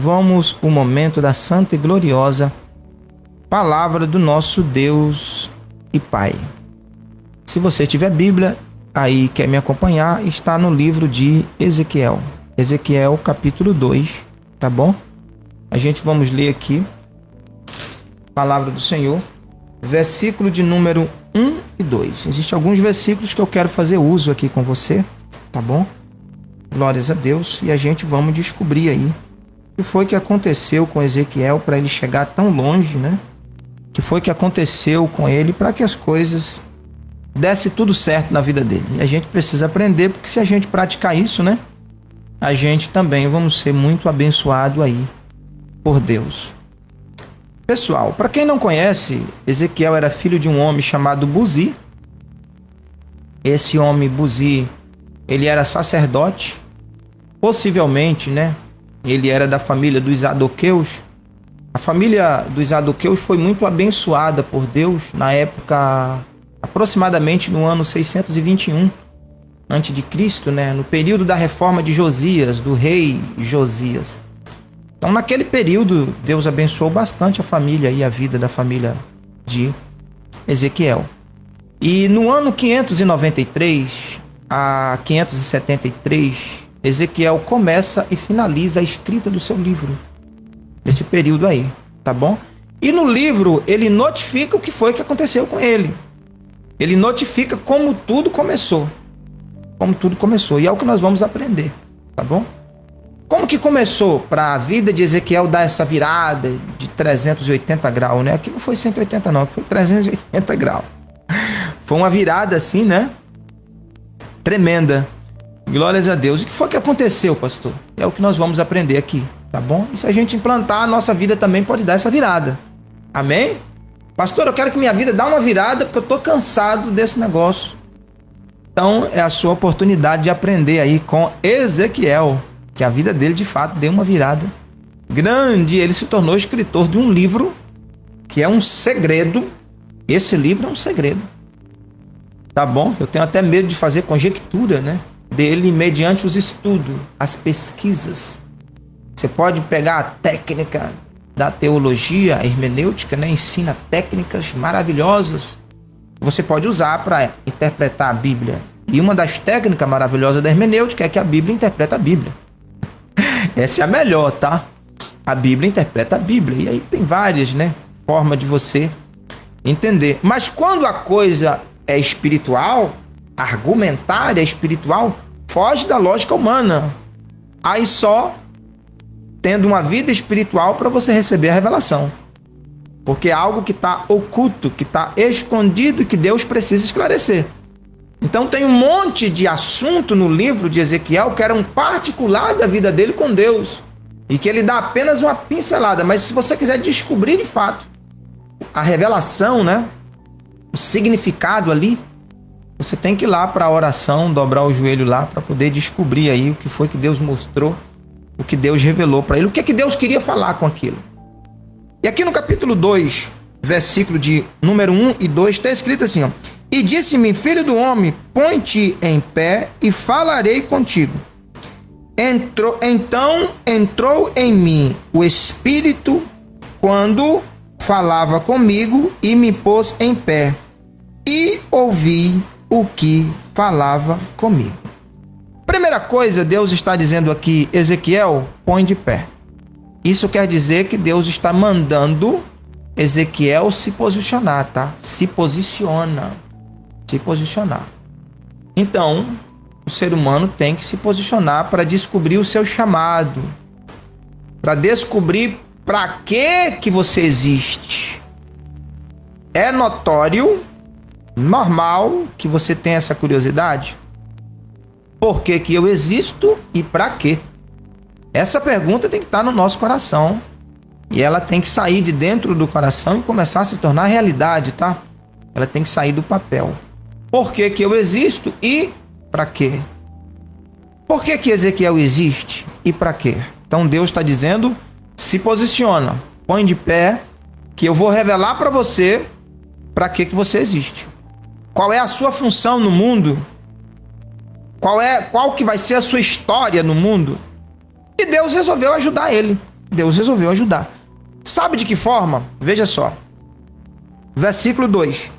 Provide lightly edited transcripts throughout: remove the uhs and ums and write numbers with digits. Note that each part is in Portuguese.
vamos ao momento da santa e gloriosa palavra do nosso Deus e Pai. Se você tiver Bíblia aí quer me acompanhar, está no livro de Ezequiel. Ezequiel capítulo 2, tá bom? A gente vamos ler aqui a palavra do Senhor, versículo de número 1 e 2. Existem alguns versículos que eu quero fazer uso aqui com você, tá bom? Glórias a Deus. E a gente vamos descobrir aí o que foi que aconteceu com Ezequiel para ele chegar tão longe, né? O que foi que aconteceu com ele para que as coisas desse tudo certo na vida dele. E a gente precisa aprender, porque se a gente praticar isso, né? A gente também vamos ser muito abençoado aí por Deus. Pessoal, para quem não conhece, Ezequiel era filho de um homem chamado Buzi. Esse homem Buzi, ele era sacerdote, possivelmente, né? Ele era da família dos Zadoqueus. A família dos Zadoqueus foi muito abençoada por Deus na época, aproximadamente no ano 621 antes de Cristo, né? No período da reforma de Josias, do rei Josias. Então, naquele período, Deus abençoou bastante a família e a vida da família de Ezequiel. E no ano 593 a 573, Ezequiel começa e finaliza a escrita do seu livro. Nesse período aí, tá bom? E no livro, ele notifica o que foi que aconteceu com ele. Ele notifica como tudo começou. Como tudo começou. E é o que nós vamos aprender, tá bom? Como que começou para a vida de Ezequiel dar essa virada de 380 graus, né? Aqui não foi 180 não, foi 380 graus. Foi uma virada assim, né? Tremenda. Glórias a Deus. E o que foi que aconteceu, pastor? É o que nós vamos aprender aqui, tá bom? E se a gente implantar, a nossa vida também pode dar essa virada. Amém? Pastor, eu quero que minha vida dê uma virada porque eu estou cansado desse negócio. Então, é a sua oportunidade de aprender aí com Ezequiel, que a vida dele, de fato, deu uma virada grande. Ele se tornou escritor de um livro que é um segredo. Esse livro é um segredo. Tá bom? Eu tenho até medo de fazer conjectura, né? Dele mediante os estudos, as pesquisas. Você pode pegar a técnica da teologia, a hermenêutica, né? Ensina técnicas maravilhosas. Você pode usar para interpretar a Bíblia. E uma das técnicas maravilhosas da hermenêutica é que a Bíblia interpreta a Bíblia. Essa é a melhor, tá? A Bíblia interpreta a Bíblia. E aí tem várias, né? Formas de você entender. Mas quando a coisa é espiritual, argumentária, espiritual, foge da lógica humana. Aí só tendo uma vida espiritual para você receber a revelação. Porque é algo que está oculto, que está escondido e que Deus precisa esclarecer. Então tem um monte de assunto no livro de Ezequiel que era um particular da vida dele com Deus. E que ele dá apenas uma pincelada. Mas se você quiser descobrir de fato a revelação, né? O significado ali, você tem que ir lá para a oração, dobrar o joelho lá para poder descobrir aí o que foi que Deus mostrou, o que Deus revelou para ele, o que é que Deus queria falar com aquilo. E aqui no capítulo 2, versículo de número 1 e 2, está escrito assim, ó: E disse-me, filho do homem, põe-te em pé e falarei contigo. Então entrou em mim o Espírito quando falava comigo e me pôs em pé e ouvi o que falava comigo. Primeira coisa, Deus está dizendo aqui, Ezequiel, põe de pé. Isso quer dizer que Deus está mandando Ezequiel se posicionar, tá? Se posiciona. Se posicionar. Então, o ser humano tem que se posicionar para descobrir o seu chamado. Para descobrir para que você existe. É notório, normal que você tenha essa curiosidade. Por que que eu existo e para quê? Essa pergunta tem que estar no nosso coração. E ela tem que sair de dentro do coração e começar a se tornar realidade, tá? Ela tem que sair do papel. Por que que eu existo e para quê? Por que que Ezequiel existe e para quê? Então Deus está dizendo, se posiciona, põe de pé, que eu vou revelar para você para que que você existe. Qual é a sua função no mundo? Qual que vai ser a sua história no mundo? E Deus resolveu ajudar ele. Deus resolveu ajudar. Sabe de que forma? Veja só. Versículo 2.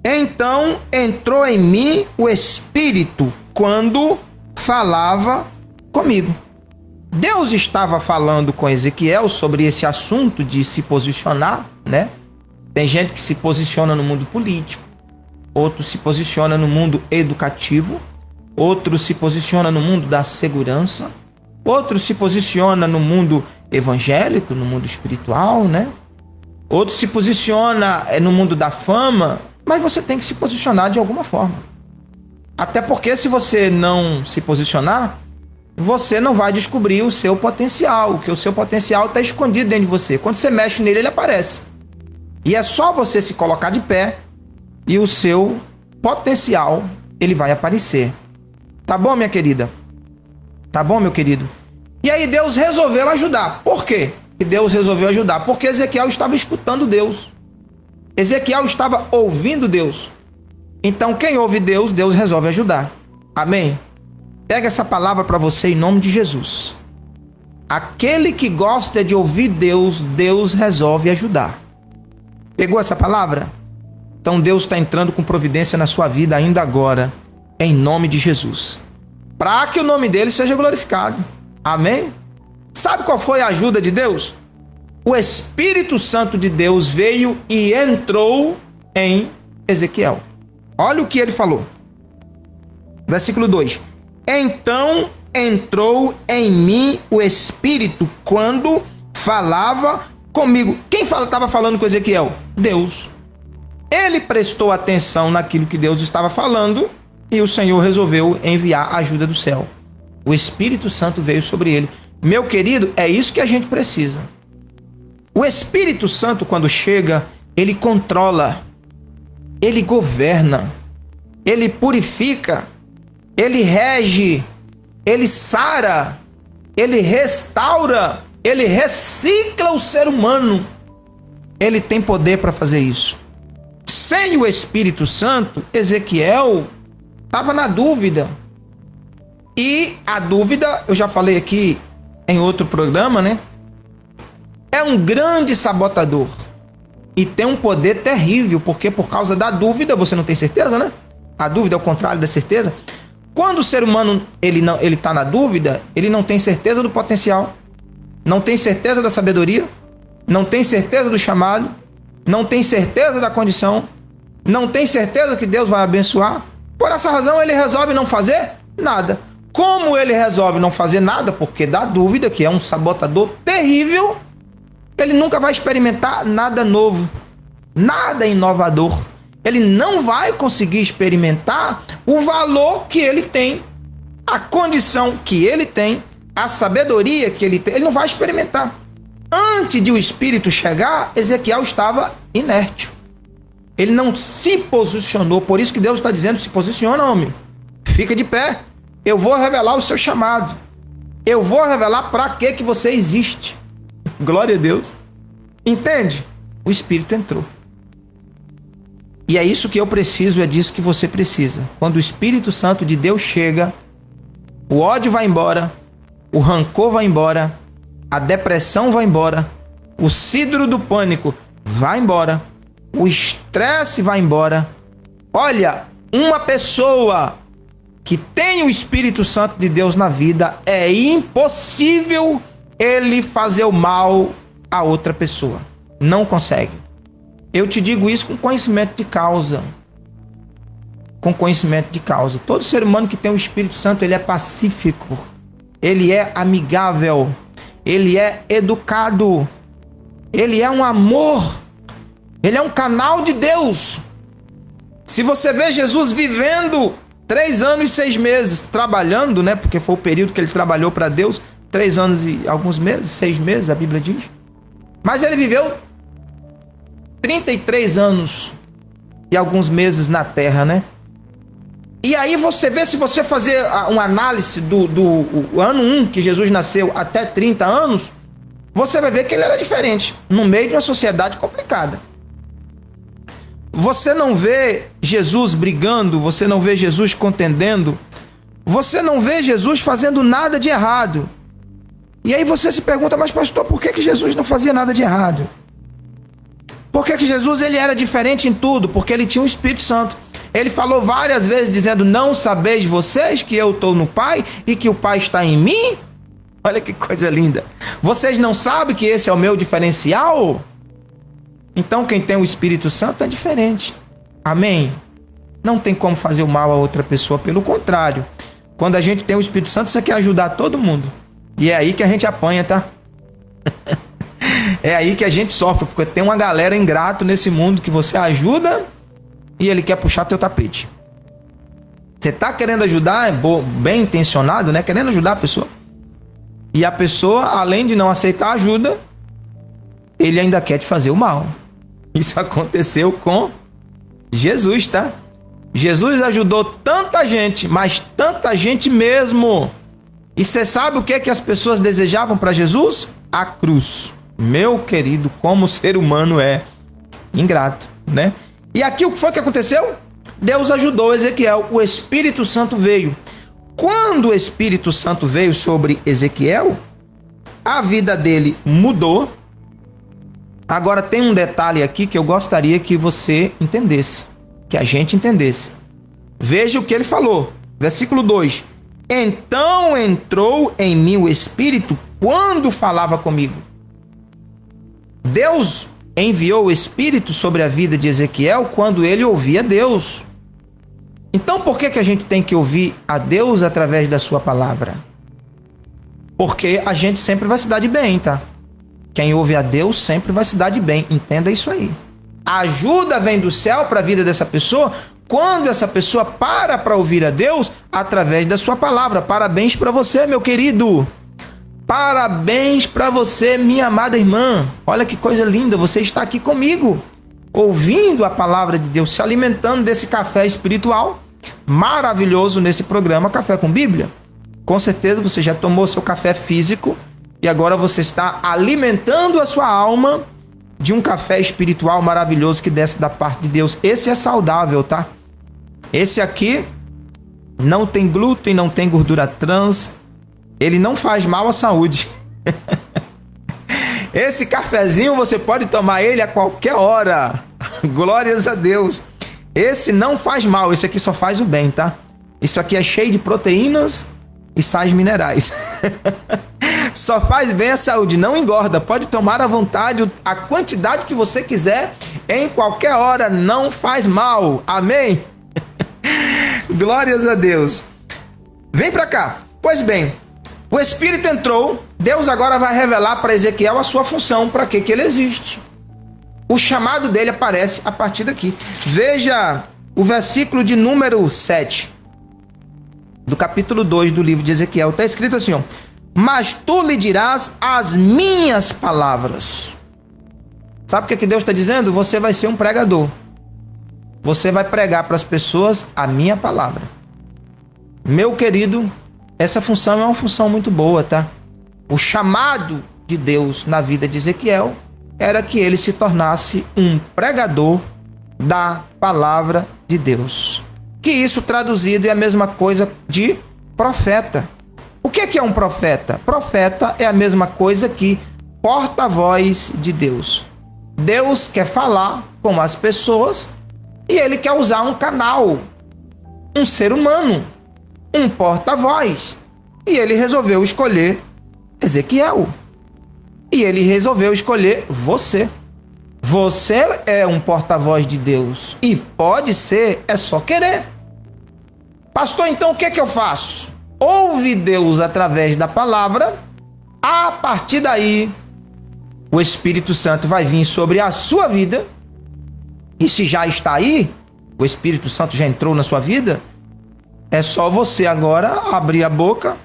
Então entrou em mim o Espírito quando falava comigo. Deus estava falando com Ezequiel sobre esse assunto de se posicionar, né? Tem gente que se posiciona no mundo político, outro se posiciona no mundo educativo, outro se posiciona no mundo da segurança, outro se posiciona no mundo evangélico, no mundo espiritual, né? Outro se posiciona no mundo da fama, mas você tem que se posicionar de alguma forma. Até porque se você não se posicionar, você não vai descobrir o seu potencial, porque o seu potencial está escondido dentro de você. Quando você mexe nele, ele aparece. E é só você se colocar de pé e o seu potencial, ele vai aparecer. Tá bom, minha querida? Tá bom, meu querido? E aí Deus resolveu ajudar. Por quê que Deus resolveu ajudar? Porque Ezequiel estava escutando Deus. Ezequiel estava ouvindo Deus. Então, quem ouve Deus, Deus resolve ajudar. Amém? Pega essa palavra para você em nome de Jesus. Aquele que gosta de ouvir Deus, Deus resolve ajudar. Pegou essa palavra? Então Deus está entrando com providência na sua vida ainda agora, em nome de Jesus. Para que o nome dele seja glorificado. Amém? Sabe qual foi a ajuda de Deus? O Espírito Santo de Deus veio e entrou em Ezequiel. Olha o que ele falou. Versículo 2. Então entrou em mim o Espírito quando falava comigo. Quem estava falando com Ezequiel? Deus. Ele prestou atenção naquilo que Deus estava falando e o Senhor resolveu enviar a ajuda do céu. O Espírito Santo veio sobre ele. Meu querido, é isso que a gente precisa. O Espírito Santo, quando chega, ele controla, ele governa, ele purifica, ele rege, ele sara, ele restaura, ele recicla o ser humano. Ele tem poder para fazer isso. Sem o Espírito Santo, Ezequiel estava na dúvida. E a dúvida, eu já falei aqui em outro programa, né? É um grande sabotador. E tem um poder terrível, porque por causa da dúvida, você não tem certeza, né? A dúvida é o contrário da certeza. Quando o ser humano ele está na dúvida, ele não tem certeza do potencial, não tem certeza da sabedoria, não tem certeza do chamado, não tem certeza da condição, não tem certeza que Deus vai abençoar. Por essa razão, ele resolve não fazer nada. Como ele resolve não fazer nada? Porque da dúvida, que é um sabotador terrível, ele nunca vai experimentar nada novo, nada inovador. Ele não vai conseguir experimentar o valor que ele tem, a condição que ele tem, a sabedoria que ele tem. Ele não vai experimentar. Antes de o Espírito chegar, Ezequiel estava inerte. Ele não se posicionou. Por isso que Deus está dizendo: se posiciona, homem. Fica de pé. Eu vou revelar o seu chamado. Eu vou revelar para que você existe. Glória a Deus. Entende? O Espírito entrou. E é isso que eu preciso, é disso que você precisa. Quando o Espírito Santo de Deus chega, o ódio vai embora, o rancor vai embora, a depressão vai embora, o síndrome do pânico vai embora, o estresse vai embora. Olha, uma pessoa que tem o Espírito Santo de Deus na vida, é impossível ele fazer o mal a outra pessoa. Não consegue. Eu te digo isso com conhecimento de causa. Com conhecimento de causa. Todo ser humano que tem o Espírito Santo, ele é pacífico. Ele é amigável. Ele é educado. Ele é um amor. Ele é um canal de Deus. Se você vê Jesus vivendo 3 anos e 6 meses, trabalhando, né? Porque foi o período que ele trabalhou para Deus. 3 anos e alguns meses, 6 meses, a Bíblia diz. Mas ele viveu 33 anos e alguns meses na terra, né? E aí você vê, se você fazer uma análise do ano 1 que Jesus nasceu até 30 anos, você vai ver que ele era diferente, no meio de uma sociedade complicada. Você não vê Jesus brigando, você não vê Jesus contendendo, você não vê Jesus fazendo nada de errado. E aí você se pergunta, mas pastor, por que Jesus não fazia nada de errado? Por que Jesus ele era diferente em tudo? Porque ele tinha o Espírito Santo. Ele falou várias vezes dizendo, não sabeis vocês que eu estou no Pai e que o Pai está em mim? Olha que coisa linda. Vocês não sabem que esse é o meu diferencial? Então quem tem o Espírito Santo é diferente. Amém? Não tem como fazer o mal a outra pessoa, pelo contrário. Quando a gente tem o Espírito Santo, você quer ajudar todo mundo. E é aí que a gente apanha, tá? É aí que a gente sofre, porque tem uma galera ingrato nesse mundo que você ajuda e ele quer puxar teu tapete. Você tá querendo ajudar, é bem intencionado, né? Querendo ajudar a pessoa. E a pessoa, além de não aceitar ajuda, ele ainda quer te fazer o mal. Isso aconteceu com Jesus, tá? Jesus ajudou tanta gente, mas tanta gente mesmo. E você sabe o que é que as pessoas desejavam para Jesus? A cruz. Meu querido, como o ser humano é ingrato, né? E aqui o que foi que aconteceu? Deus ajudou Ezequiel, o Espírito Santo veio. Quando o Espírito Santo veio sobre Ezequiel, a vida dele mudou. Agora tem um detalhe aqui que eu gostaria que você entendesse, que a gente entendesse. Veja o que ele falou, versículo 2. Então entrou em mim o Espírito quando falava comigo. Deus enviou o Espírito sobre a vida de Ezequiel quando ele ouvia Deus. Então por que a gente tem que ouvir a Deus através da sua palavra? Porque a gente sempre vai se dar de bem, tá? Quem ouve a Deus sempre vai se dar de bem. Entenda isso aí. A ajuda vem do céu para a vida dessa pessoa quando essa pessoa para ouvir a Deus através da sua palavra. Parabéns para você, meu querido. Parabéns para você, minha amada irmã. Olha que coisa linda, você está aqui comigo, ouvindo a palavra de Deus, se alimentando desse café espiritual maravilhoso nesse programa Café com Bíblia. Com certeza você já tomou seu café físico e agora você está alimentando a sua alma de um café espiritual maravilhoso que desce da parte de Deus. Esse é saudável, tá? Esse aqui não tem glúten, não tem gordura trans, ele não faz mal à saúde. Esse cafezinho você pode tomar ele a qualquer hora. Glórias a Deus. Esse não faz mal, esse aqui só faz o bem, tá? Isso aqui é cheio de proteínas e sais minerais. Só faz bem à saúde, não engorda. Pode tomar à vontade a quantidade que você quiser, em qualquer hora, não faz mal. Amém? Glórias a Deus. Vem pra cá. Pois bem, o Espírito entrou, Deus agora vai revelar para Ezequiel a sua função, para que ele existe. O chamado dele aparece a partir daqui. Veja o versículo de número 7, do capítulo 2 do livro de Ezequiel. Está escrito assim, ó: mas tu lhe dirás as minhas palavras. Sabe o que Deus está dizendo? Você vai ser um pregador. Você vai pregar para as pessoas a minha palavra. Meu querido, essa função é uma função muito boa, tá? O chamado de Deus na vida de Ezequiel era que ele se tornasse um pregador da palavra de Deus. Que isso traduzido é a mesma coisa de profeta. O que é um profeta? Profeta é a mesma coisa que porta-voz de Deus. Deus quer falar com as pessoas e ele quer usar um canal, um ser humano, um porta-voz. E ele resolveu escolher Ezequiel. E ele resolveu escolher você. Você é um porta-voz de Deus. E pode ser, é só querer. Pastor, então o que eu faço? Ouve Deus através da palavra. A partir daí, o Espírito Santo vai vir sobre a sua vida. E se já está aí, o Espírito Santo já entrou na sua vida, é só você agora abrir a boca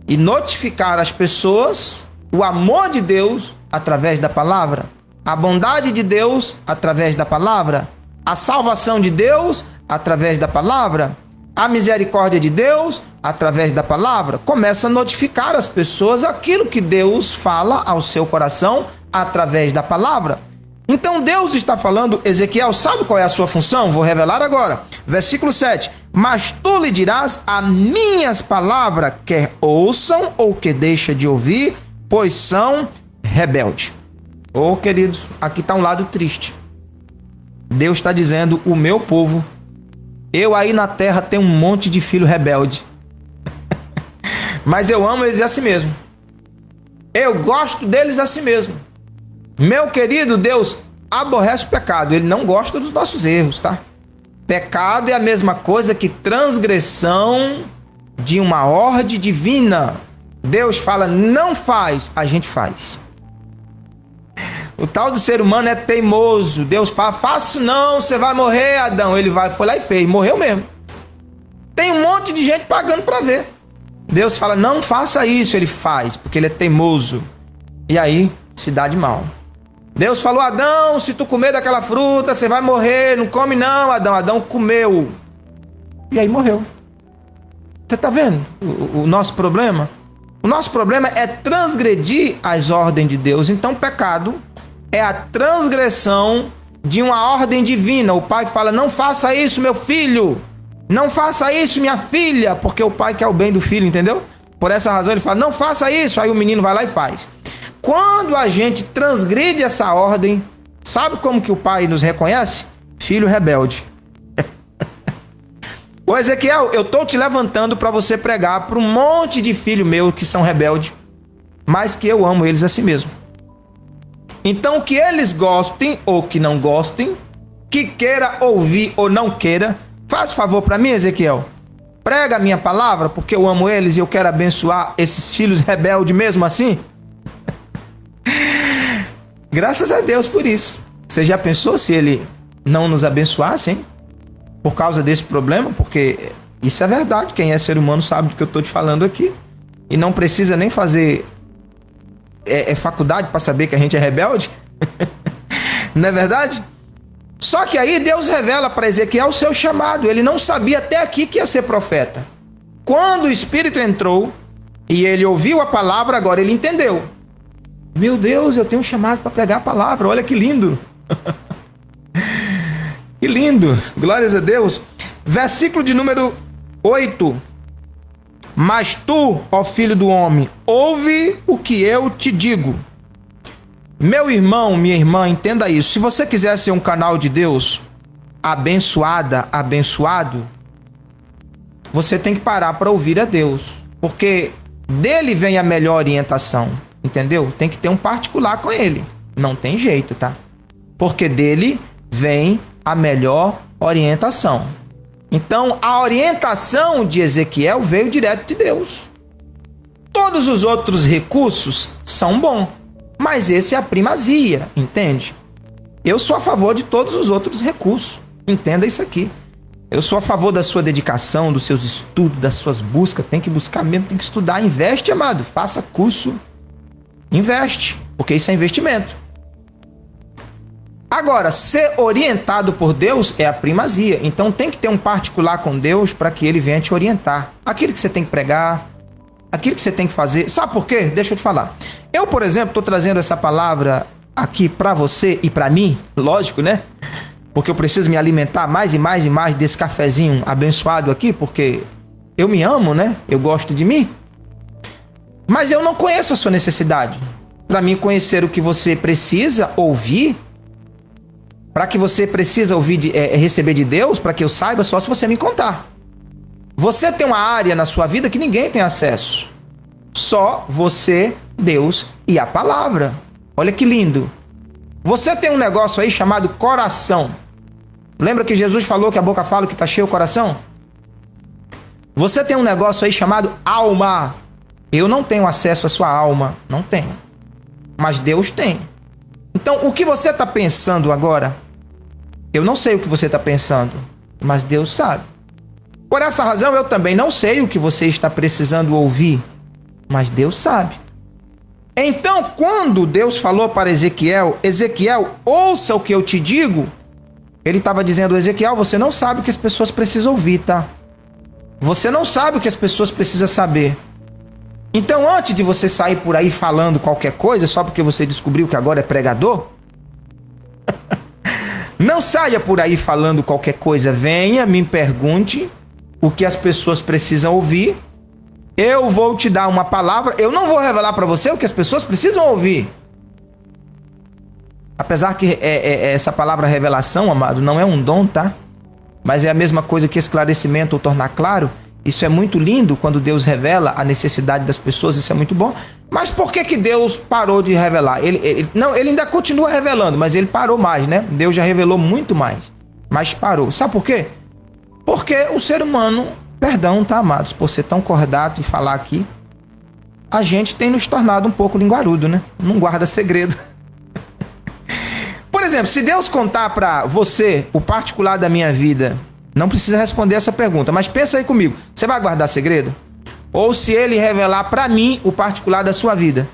e notificar as pessoas o amor de Deus através da palavra, a bondade de Deus através da palavra, a salvação de Deus através da palavra, a misericórdia de Deus através da palavra. Começa a notificar as pessoas aquilo que Deus fala ao seu coração através da palavra. Então Deus está falando, Ezequiel, sabe qual é a sua função? Vou revelar agora. Versículo 7. Mas tu lhe dirás as minhas palavras, quer ouçam ou que deixa de ouvir, pois são rebeldes. Ô, queridos, aqui está um lado triste. Deus está dizendo, o meu povo, eu aí na terra tenho um monte de filho rebelde. Mas eu amo eles assim mesmo. Eu gosto deles assim mesmo. Meu querido, Deus aborrece o pecado. Ele não gosta dos nossos erros, tá? Pecado é a mesma coisa que transgressão de uma ordem divina. Deus fala, não faz, a gente faz. O tal do ser humano é teimoso. Deus fala, faço não, você vai morrer, Adão. Ele foi lá e fez, morreu mesmo. Tem um monte de gente pagando para ver. Deus fala, não faça isso, ele faz, porque ele é teimoso. E aí se dá de mal. Deus falou, Adão, se tu comer daquela fruta, você vai morrer. Não come não, Adão. Adão comeu. E aí morreu. Você está vendo o nosso problema? O nosso problema é transgredir as ordens de Deus. Então, pecado é a transgressão de uma ordem divina. O pai fala, não faça isso, meu filho. Não faça isso, minha filha. Porque o pai quer o bem do filho, entendeu? Por essa razão ele fala, não faça isso. Aí o menino vai lá e faz. Quando a gente transgride essa ordem, sabe como que o pai nos reconhece? Filho rebelde. Ô Ezequiel, eu estou te levantando para você pregar para um monte de filho meu que são rebeldes, mas que eu amo eles assim mesmo. Então, que eles gostem ou que não gostem, que queira ouvir ou não queira, faz favor para mim, Ezequiel. Prega a minha palavra, porque eu amo eles e eu quero abençoar esses filhos rebeldes mesmo assim. Graças a Deus por isso. Você já pensou se ele não nos abençoasse, hein? Por causa desse problema? Porque isso é verdade. Quem é ser humano sabe do que eu estou te falando aqui. E não precisa nem fazer faculdade para saber que a gente é rebelde. Não é verdade? Só que aí Deus revela para Ezequiel o seu chamado. Ele não sabia até aqui que ia ser profeta. Quando o Espírito entrou e ele ouviu a palavra, agora ele entendeu. Meu Deus, eu tenho um chamado para pregar a palavra. Olha que lindo. Que lindo. Glórias a Deus. Versículo de número 8. Mas tu, ó filho do homem, ouve o que eu te digo. Meu irmão, minha irmã, entenda isso. Se você quiser ser um canal de Deus, abençoada, abençoado, você tem que parar para ouvir a Deus. Porque dele vem a melhor orientação. Entendeu? Tem que ter um particular com ele. Não tem jeito, tá? Porque dele vem a melhor orientação. Então, a orientação de Ezequiel veio direto de Deus. Todos os outros recursos são bons, mas esse é a primazia, entende? Eu sou a favor de todos os outros recursos. Entenda isso aqui. Eu sou a favor da sua dedicação, dos seus estudos, das suas buscas. Tem que buscar mesmo, tem que estudar. Investe, amado. Faça curso. Investe, porque isso é investimento. Agora, ser orientado por Deus é a primazia. Então tem que ter um particular com Deus para que ele venha te orientar. Aquilo que você tem que pregar, aquilo que você tem que fazer. Sabe por quê? Deixa eu te falar. Eu, por exemplo, estou trazendo essa palavra aqui para você e para mim, lógico, né? Porque eu preciso me alimentar mais e mais e mais desse cafezinho abençoado aqui, porque eu me amo, né? Eu gosto de mim. Mas eu não conheço a sua necessidade. Para mim conhecer o que você precisa ouvir, para que você precisa ouvir, receber de Deus, para que eu saiba, só se você me contar. Você tem uma área na sua vida que ninguém tem acesso. Só você, Deus e a palavra. Olha que lindo. Você tem um negócio aí chamado coração. Lembra que Jesus falou que a boca fala que está cheio o coração? Você tem um negócio aí chamado alma. Eu não tenho acesso à sua alma, não tenho. Mas Deus tem. Então, o que você está pensando agora? Eu não sei o que você está pensando, mas Deus sabe. Por essa razão, eu também não sei o que você está precisando ouvir, mas Deus sabe. Então, quando Deus falou para Ezequiel, Ezequiel, ouça o que eu te digo, ele estava dizendo, Ezequiel, você não sabe o que as pessoas precisam ouvir, tá? Você não sabe o que as pessoas precisam saber. Então, antes de você sair por aí falando qualquer coisa, só porque você descobriu que agora é pregador, não saia por aí falando qualquer coisa. Venha, me pergunte o que as pessoas precisam ouvir Eu vou te dar uma palavra, eu não vou revelar para você o que as pessoas precisam ouvir. Apesar que essa palavra revelação, amado, não é um dom, tá? Mas é a mesma coisa que esclarecimento ou tornar claro. Isso é muito lindo quando Deus revela a necessidade das pessoas, isso é muito bom. Mas por que Deus parou de revelar? Ele ainda continua revelando, mas ele parou mais, né? Deus já revelou muito mais, mas parou. Sabe por quê? Porque o ser humano, perdão, tá, amados, por ser tão cordato e falar aqui, a gente tem nos tornado um pouco linguarudo, né? Não guarda segredo. Por exemplo, se Deus contar para você o particular da minha vida, não precisa responder essa pergunta, mas pensa aí comigo, você vai guardar segredo? Ou se ele revelar para mim o particular da sua vida,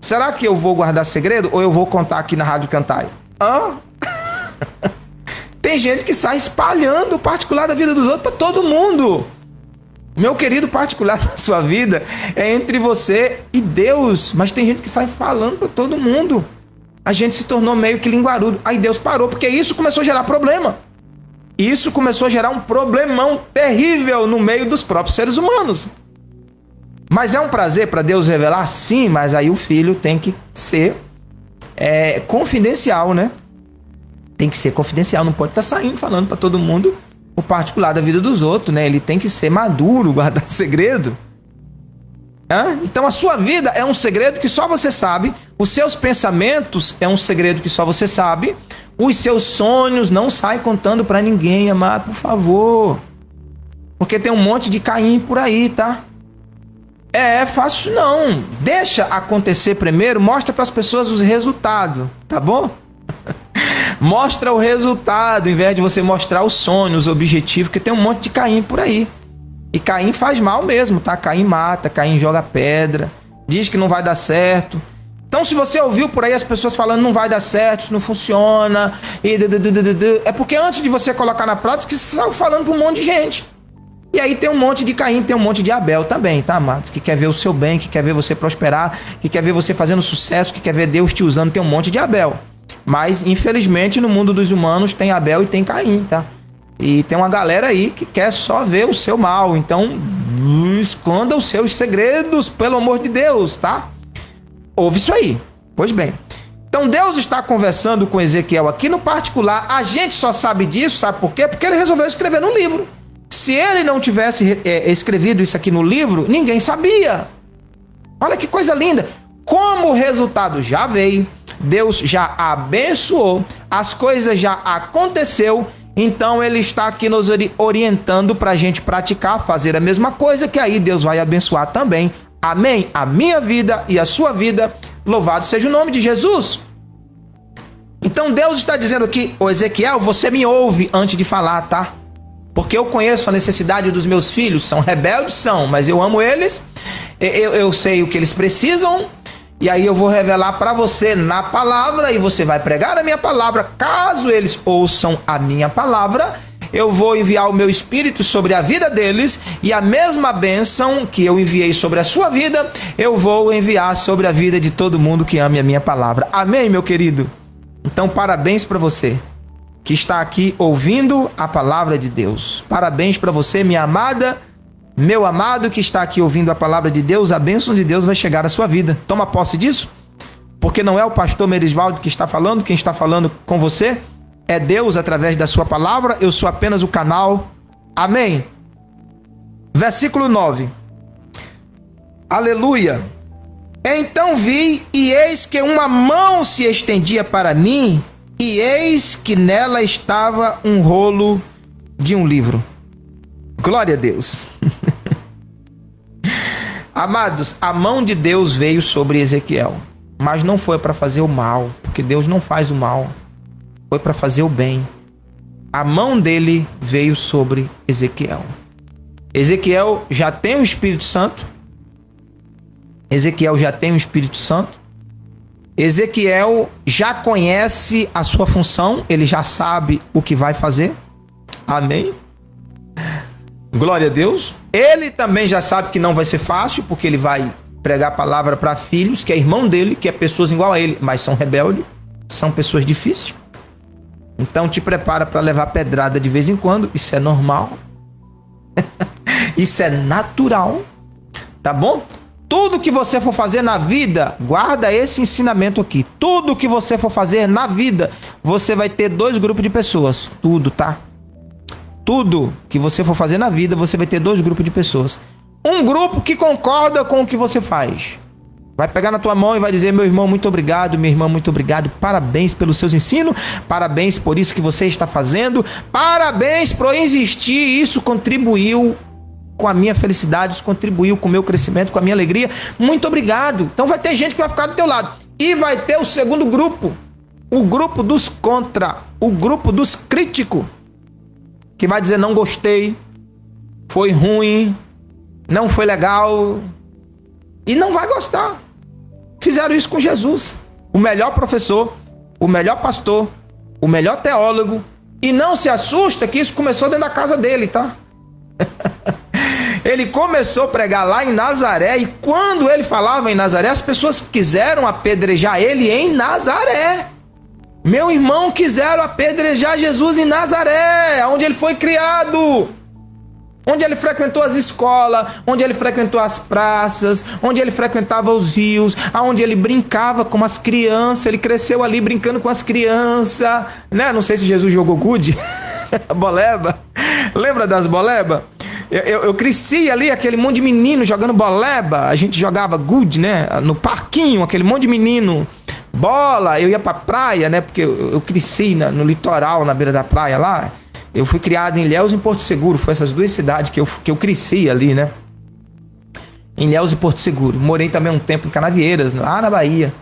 será que eu vou guardar segredo ou eu vou contar aqui na Rádio Cantaia? Tem gente que sai espalhando o particular da vida dos outros para todo mundo. Meu querido, particular da sua vida é entre você e Deus, mas tem gente que sai falando para todo mundo. A gente se tornou meio que linguarudo. Aí Deus parou, porque isso começou a gerar problema. Isso começou a gerar um problemão terrível no meio dos próprios seres humanos. Mas é um prazer para Deus revelar? Sim, mas aí o filho tem que ser confidencial, né? Tem que ser confidencial, não pode estar saindo falando para todo mundo o particular da vida dos outros, né? Ele tem que ser maduro, guardar segredo. Então a sua vida é um segredo que só você sabe, os seus pensamentos é um segredo que só você sabe, os seus sonhos não sai contando para ninguém, amado, por favor, porque tem um monte de Caim por aí, tá? É fácil não, deixa acontecer primeiro, mostra para as pessoas os resultados, tá bom? Mostra o resultado, em vez de você mostrar os sonhos, os objetivos, porque tem um monte de Caim por aí. E Caim faz mal mesmo, tá? Caim mata, Caim joga pedra, diz que não vai dar certo. Então, se você ouviu por aí as pessoas falando não vai dar certo, isso não funciona, é porque antes de você colocar na prática, você estão falando para um monte de gente. E aí tem um monte de Caim, tem um monte de Abel também, tá, amados? Que quer ver o seu bem, que quer ver você prosperar, que quer ver você fazendo sucesso, que quer ver Deus te usando, tem um monte de Abel. Mas, infelizmente, no mundo dos humanos tem Abel e tem Caim, tá? E tem uma galera aí que quer só ver o seu mal. Então, esconda os seus segredos, pelo amor de Deus, tá? Ouve isso aí. Pois bem. Então, Deus está conversando com Ezequiel aqui no particular. A gente só sabe disso, sabe por quê? Porque ele resolveu escrever no livro. Se ele não tivesse escrevido isso aqui no livro, ninguém sabia. Olha que coisa linda. Como o resultado já veio, Deus já abençoou, as coisas já aconteceu. Então ele está aqui nos orientando para a gente praticar, fazer a mesma coisa, que aí Deus vai abençoar também. Amém? A minha vida e a sua vida, louvado seja o nome de Jesus. Então Deus está dizendo aqui, ô Ezequiel, você me ouve antes de falar, tá? Porque eu conheço a necessidade dos meus filhos, são rebeldes, são, mas eu amo eles, eu sei o que eles precisam. E aí eu vou revelar para você na palavra e você vai pregar a minha palavra. Caso eles ouçam a minha palavra, eu vou enviar o meu espírito sobre a vida deles e a mesma bênção que eu enviei sobre a sua vida, eu vou enviar sobre a vida de todo mundo que ame a minha palavra. Amém, meu querido? Então, parabéns para você que está aqui ouvindo a palavra de Deus. Parabéns para você, minha amada, meu amado que está aqui ouvindo a palavra de Deus, a bênção de Deus vai chegar à sua vida. Toma posse disso, porque não é o pastor Merisvaldo que está falando, quem está falando com você é Deus através da sua palavra, eu sou apenas o canal. Amém. Versículo 9. Aleluia. Então vi, e eis que uma mão se estendia para mim, e eis que nela estava um rolo de um livro. Glória a Deus. Amados, a mão de Deus veio sobre Ezequiel, mas não foi para fazer o mal, porque Deus não faz o mal, foi para fazer o bem. A mão dele veio sobre Ezequiel. Ezequiel já tem o Espírito Santo. Ezequiel já tem o Espírito Santo. Ezequiel já conhece a sua função, ele já sabe o que vai fazer. Amém? Glória a Deus. Ele também já sabe que não vai ser fácil, porque ele vai pregar a palavra para filhos, que é irmão dele, que é pessoas igual a ele, mas são rebeldes, são pessoas difíceis. Então te prepara para levar pedrada de vez em quando, isso é normal. Isso é natural. tá bom? Tudo que você for fazer na vida, guarda esse ensinamento aqui. Tudo que você for fazer na vida, você vai ter 2 grupos de pessoas. Tudo, tá? Tudo que você for fazer na vida, você vai ter 2 grupos de pessoas. Um grupo que concorda com o que você faz. Vai pegar na tua mão e vai dizer: meu irmão, muito obrigado, minha irmã, muito obrigado. Parabéns pelos seus ensinos, parabéns por isso que você está fazendo, parabéns por existir, isso contribuiu com a minha felicidade, isso contribuiu com o meu crescimento, com a minha alegria. Muito obrigado. Então vai ter gente que vai ficar do teu lado. E vai ter o segundo grupo, o grupo dos contra, o grupo dos críticos, que vai dizer: não gostei, foi ruim, não foi legal, e não vai gostar. Fizeram isso com Jesus, o melhor professor, o melhor pastor, o melhor teólogo. E não se assusta que isso começou dentro da casa dele, tá? Ele começou a pregar lá em Nazaré, e quando ele falava em Nazaré, as pessoas quiseram apedrejar ele em Nazaré. Meu irmão, quiseram apedrejar Jesus em Nazaré, onde ele foi criado, onde ele frequentou as escolas, onde ele frequentou as praças, onde ele frequentava os rios, onde ele brincava com as crianças. Ele cresceu ali brincando com as crianças, né? Não sei se Jesus jogou gude, boleba. Lembra das boleba? Eu cresci ali, aquele monte de menino jogando boleba. A gente jogava gude, né? No parquinho, aquele monte de menino. Bola, eu ia pra praia, né? Porque eu cresci no litoral, na beira da praia lá. Eu fui criado em Ilhéus e em Porto Seguro. Foi essas 2 cidades que eu cresci ali, né? Em Ilhéus e Porto Seguro. Morei também um tempo em Canavieiras, lá na Bahia.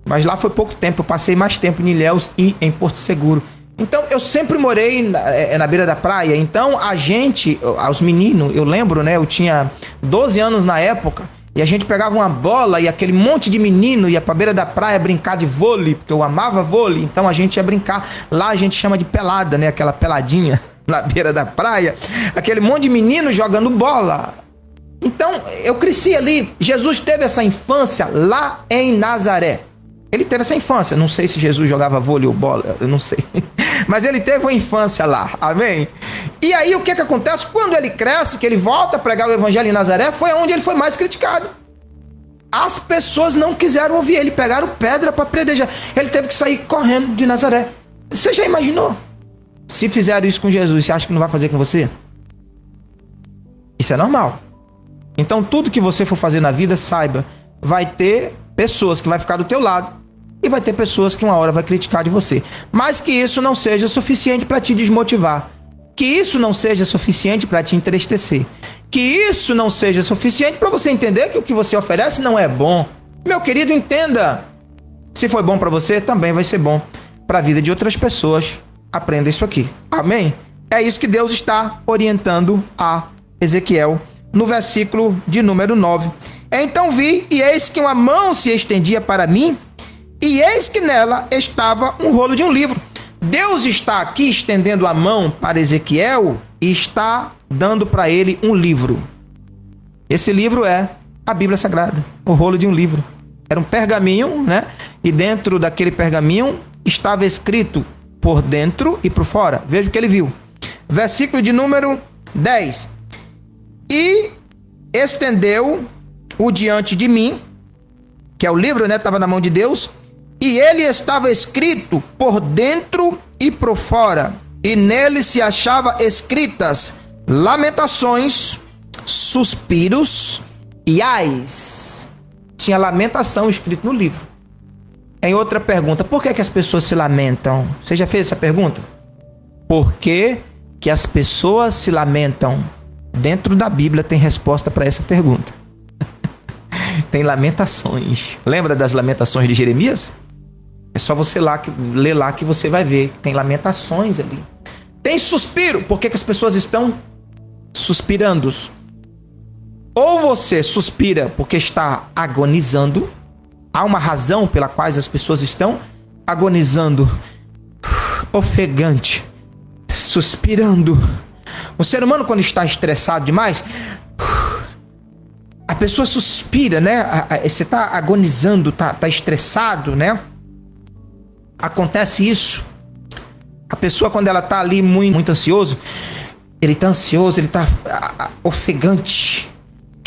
Mas lá foi pouco tempo. Eu passei mais tempo em Ilhéus e em Porto Seguro. Então, eu sempre morei na beira da praia. Então, a gente, os meninos, eu lembro, né? Eu tinha 12 anos na época. E a gente pegava uma bola e aquele monte de menino ia pra beira da praia brincar de vôlei, porque eu amava vôlei. Então, a gente ia brincar. Lá a gente chama de pelada, né? Aquela peladinha na beira da praia. Aquele monte de menino jogando bola. Então, eu cresci ali. Jesus teve essa infância lá em Nazaré. Ele teve essa infância. Não sei se Jesus jogava vôlei ou bola, eu não sei. Mas ele teve uma infância lá, amém? E aí o que acontece? Quando ele cresce, que ele volta a pregar o evangelho em Nazaré, foi onde ele foi mais criticado. As pessoas não quiseram ouvir ele, pegaram pedra para apedrejar. Ele teve que sair correndo de Nazaré. Você já imaginou? Se fizeram isso com Jesus, você acha que não vai fazer com você? Isso é normal. Então tudo que você for fazer na vida, saiba, vai ter pessoas que vai ficar do teu lado e vai ter pessoas que uma hora vai criticar de você. Mas que isso não seja suficiente para te desmotivar. Que isso não seja suficiente para te entristecer. Que isso não seja suficiente para você entender que o que você oferece não é bom. Meu querido, entenda. Se foi bom para você, também vai ser bom para a vida de outras pessoas. Aprenda isso aqui. Amém? É isso que Deus está orientando a Ezequiel no versículo de número 9. Então vi, e eis que uma mão se estendia para mim, e eis que nela estava um rolo de um livro. Deus está aqui estendendo a mão para Ezequiel e está dando para ele um livro. Esse livro é a Bíblia Sagrada, o rolo de um livro. Era um pergaminho, né? E dentro daquele pergaminho estava escrito por dentro e por fora. Veja o que ele viu. Versículo de número 10. E estendeu-o diante de mim, que é o livro, né? Estava na mão de Deus. E ele estava escrito por dentro e por fora. E nele se achava escritas lamentações, suspiros e ais. Tinha lamentação escrito no livro. Em outra pergunta, por que as pessoas se lamentam? Você já fez essa pergunta? Por que as pessoas se lamentam? Dentro da Bíblia tem resposta para essa pergunta. Tem lamentações. Lembra das lamentações de Jeremias? É só você ler lá que você vai ver. Tem lamentações ali. Tem suspiro. Por que as pessoas estão suspirando? Ou você suspira porque está agonizando. Há uma razão pela qual as pessoas estão agonizando. Ofegante. Suspirando. O ser humano, quando está estressado demais, a pessoa suspira, né? Você está agonizando, tá estressado, né? Acontece isso. A pessoa, quando ela está ali muito ansioso, ele está ansioso, ele está ofegante,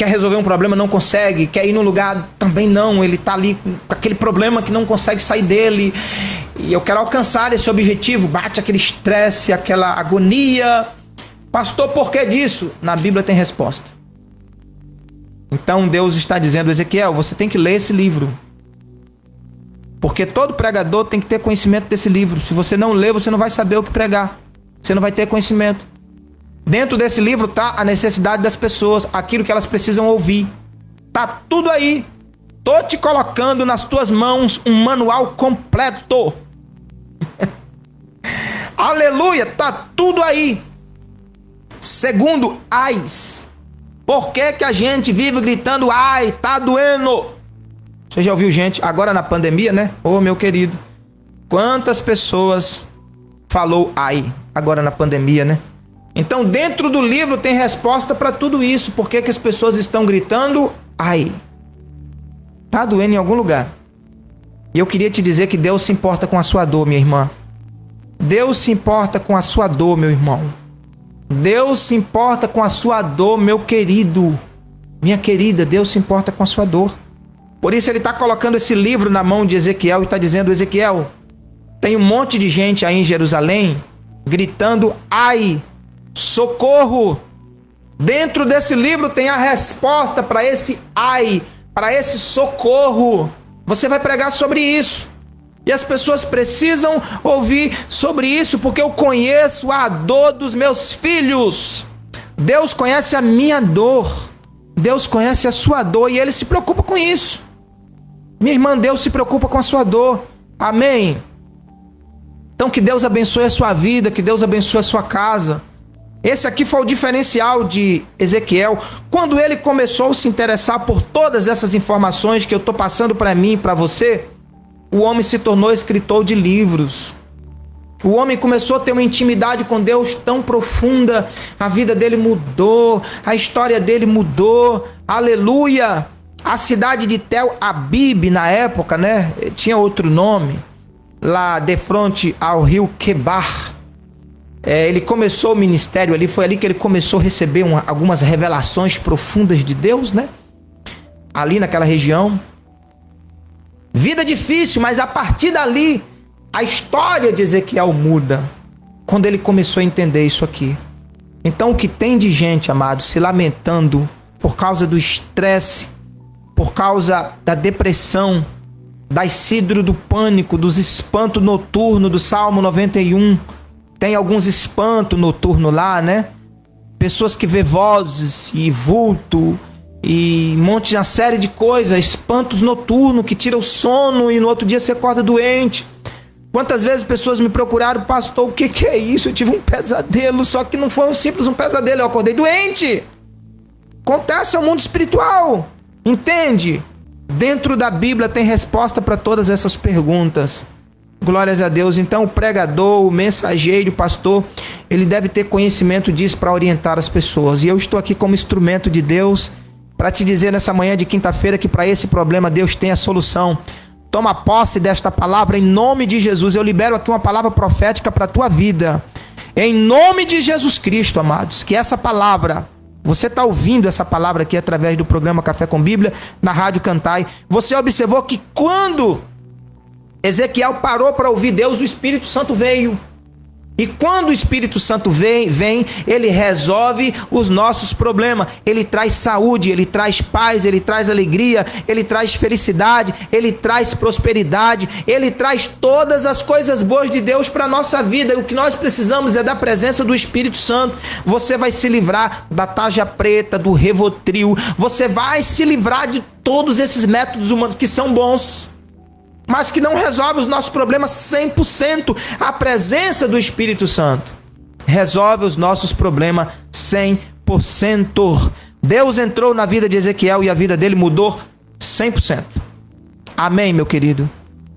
quer resolver um problema, não consegue, quer ir num lugar, também não, ele está ali com aquele problema que não consegue sair dele, e eu quero alcançar esse objetivo, bate aquele estresse, aquela agonia. Pastor, por que disso? Na Bíblia tem resposta. Então Deus está dizendo, Ezequiel, você tem que ler esse livro, porque todo pregador tem que ter conhecimento desse livro. Se você não ler, você não vai saber o que pregar, você não vai ter conhecimento. Dentro desse livro está a necessidade das pessoas, aquilo que elas precisam ouvir. Está tudo aí. Estou te colocando nas tuas mãos um manual completo. Aleluia, está tudo aí. Segundo, ais. Por que que a gente vive gritando, ai, tá doendo? Você já ouviu gente, agora na pandemia, né? Ô, meu querido, quantas pessoas falou ai, agora na pandemia, né? Então, dentro do livro tem resposta para tudo isso. Por que que as pessoas estão gritando ai? Tá doendo em algum lugar. E eu queria te dizer que Deus se importa com a sua dor, minha irmã. Deus se importa com a sua dor, meu irmão. Deus se importa com a sua dor, meu querido. Minha querida, Deus se importa com a sua dor. Por isso ele está colocando esse livro na mão de Ezequiel e está dizendo, Ezequiel, tem um monte de gente aí em Jerusalém gritando, ai, socorro. Dentro desse livro tem a resposta para esse ai, para esse socorro. Você vai pregar sobre isso. E as pessoas precisam ouvir sobre isso, porque eu conheço a dor dos meus filhos. Deus conhece a minha dor. Deus conhece a sua dor e Ele se preocupa com isso. Minha irmã, Deus se preocupa com a sua dor. Amém? Então que Deus abençoe a sua vida, que Deus abençoe a sua casa. Esse aqui foi o diferencial de Ezequiel. Quando ele começou a se interessar por todas essas informações que eu estou passando para mim e para você, o homem se tornou escritor de livros. O homem começou a ter uma intimidade com Deus tão profunda. A vida dele mudou. A história dele mudou. Aleluia! A cidade de Tel Abib, na época, né? Tinha outro nome. Lá de frente ao rio Quebar. Ele começou o ministério ali. Foi ali que ele começou a receber algumas revelações profundas de Deus, né? Ali naquela região. Vida difícil, mas a partir dali, a história de Ezequiel muda. Quando ele começou a entender isso aqui. Então o que tem de gente, amado, se lamentando por causa do estresse, por causa da depressão, das síndromes do pânico, dos espantos noturnos do Salmo 91. Tem alguns espantos noturnos lá, né? Pessoas que vê vozes e vulto e uma série de coisas, espantos noturnos que tiram o sono e no outro dia você acorda doente. Quantas vezes pessoas me procuraram, pastor, o que é isso? Eu tive um pesadelo, só que não foi um simples pesadelo, eu acordei doente. Acontece ao mundo espiritual, entende? Dentro da Bíblia tem resposta para todas essas perguntas. Glórias a Deus. Então o pregador, o mensageiro, o pastor, ele deve ter conhecimento disso para orientar as pessoas. E eu estou aqui como instrumento de Deus para te dizer nessa manhã de quinta-feira que para esse problema Deus tem a solução. Toma posse desta palavra em nome de Jesus. Eu libero aqui uma palavra profética para a tua vida. Em nome de Jesus Cristo, amados. Que essa palavra, você está ouvindo essa palavra aqui através do programa Café com Bíblia, na Rádio Cantai. Você observou que quando Ezequiel parou para ouvir Deus, o Espírito Santo veio. E quando o Espírito Santo vem, ele resolve os nossos problemas. Ele traz saúde, ele traz paz, ele traz alegria, ele traz felicidade, ele traz prosperidade, ele traz todas as coisas boas de Deus para a nossa vida. O que nós precisamos é da presença do Espírito Santo. Você vai se livrar da tarja preta, do Rivotril. Você vai se livrar de todos esses métodos humanos que são bons, mas que não resolve os nossos problemas 100%. A presença do Espírito Santo resolve os nossos problemas 100%. Deus entrou na vida de Ezequiel e a vida dele mudou 100%. Amém, meu querido?